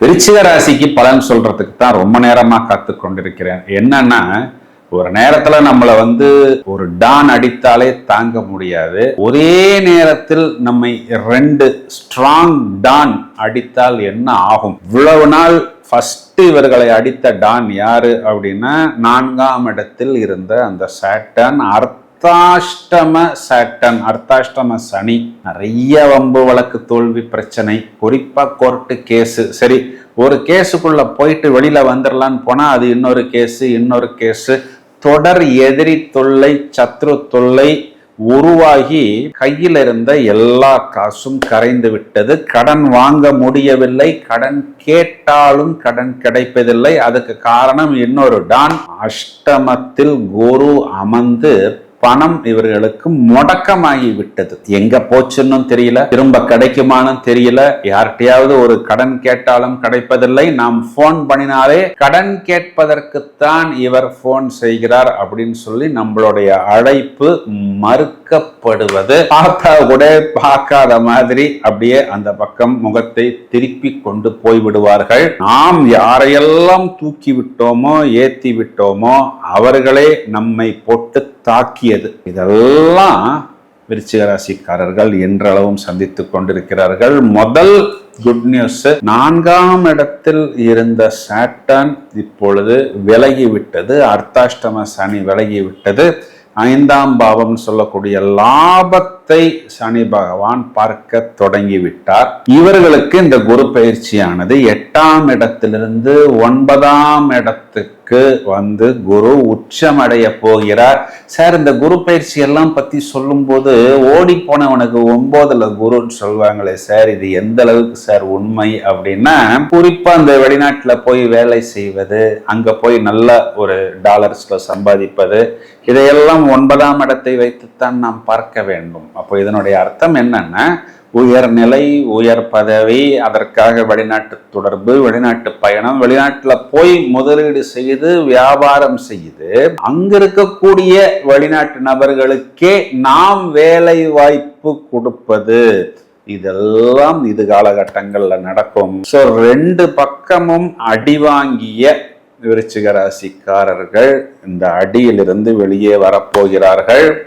விருச்சிக ராசிக்கு பலன் சொல்றதுக்கு தான் ரொம்ப நேரமா காத்து கொண்டிருக்கிறேன். என்னன்னா, ஒரு நேரத்துல நம்மள ஒரு டான் அடித்தாலே தாங்க முடியாது. ஒரே நேரத்தில் நம்மை 2 ஸ்ட்ராங் டான் அடித்தால் என்ன ஆகும்? இவ்வளவு நாள் ஃபர்ஸ்ட் இவர்களை அடித்த டான் யாரு அப்படின்னா, 4ஆம் இடத்தில் இருந்த அந்த சாட்டர்ன், அர்த்தாஷ்டம சனி. நிறைய வம்பு வழக்கு தோல்வி பிரச்சனை, குறிப்பா கோர்ட்டு கேஸு. சரி, ஒரு கேஸுக்குள்ள போயிட்டு வெளியில வந்துடலான்னு போனா அது இன்னொரு கேஸு, தொடர் எதிரி தொல்லை, சத்ரு தொல்லை உருவாகி கையில் இருந்த எல்லா காசும் கரைந்து விட்டது. கடன் வாங்க முடியவில்லை, கடன் கேட்டாலும் கடன் கிடைப்பதில்லை. அதுக்கு காரணம் இன்னொரு டான். அஷ்டமத்தில் குரு அமர்ந்து பணம் இவர்களுக்கு முடக்கமாகி விட்டது. எங்க போச்சுன்னு தெரியல, திரும்ப கிடைக்குமான்னு தெரியல. யார்கிட்டயாவது ஒரு கடன் கேட்டாலும் கிடைப்பதில்லை. நாம் போன் பண்ணினாலே கடன் கேட்பதற்குத்தான் இவர் போன் செய்கிறார் அப்படின்னு சொல்லி நம்மளுடைய அழைப்பு மறுக்கப்படுவது. பார்த்தா கூட பார்க்காத மாதிரி அப்படியே அந்த பக்கம் முகத்தை திருப்பி கொண்டு போய்விடுவார்கள். நாம் யாரையெல்லாம் தூக்கி விட்டோமோ, ஏத்தி விட்டோமோ, அவர்களே நம்மை போட்டு தாக்கியது. இதெல்லாம் விருச்சிக ராசிக்காரர்கள் என்றளவும் சந்தித்துக் கொண்டிருக்கிறார்கள். முதல் குட் நியூஸ், 4ஆம் இடத்தில் இருந்த சாட்டர்ன் இப்பொழுது விலகிவிட்டது. அர்த்தாஷ்டம சனி விலகிவிட்டது. 5ஆம் பாவம் சொல்லக்கூடிய லாபத்தை சனி பகவான் பார்க்க தொடங்கிவிட்டார். இவர்களுக்கு இந்த குரு பயிற்சியானது 8ஆம் இடத்திலிருந்து 9ஆம் இடத்துக்கு குரு உச்சமடைய போகிறார். சார், இந்த குரு பயிற்சி எல்லாம் பத்தி சொல்லும் போது ஓடி போனவனுக்கு 9ல குருன்னு சொல்லுவாங்களே சார், இது எந்த அளவுக்கு சார் உண்மை அப்படின்னா, குறிப்பா இந்த வெளிநாட்டுல போய் வேலை செய்வது, அங்க போய் நல்ல ஒரு டாலர்ஸ்ல சம்பாதிப்பது, இதையெல்லாம் 9ஆம் இடத்தை வைத்துத்தான் நாம் பார்க்க வேண்டும். அப்போ இதனுடைய அர்த்தம் என்னன்னா, உயர்நிலை, உயர் பதவி, அதற்காக வெளிநாட்டு தொடர்பு, வெளிநாட்டு பயணம், வெளிநாட்டுல போய் முதலீடு செய்து வியாபாரம் செய்து அங்க இருக்கக்கூடிய வெளிநாட்டு நபர்களுக்கே நாம் வேலை வாய்ப்பு கொடுப்பது, இதெல்லாம் இது காலகட்டங்கள்ல நடக்கும். சோ 2 பக்கமும் அடிவாங்கிய விருச்சிக ராசிக்காரர்கள் இந்த அடியிலிருந்து வெளியே வரப்போகிறார்கள்.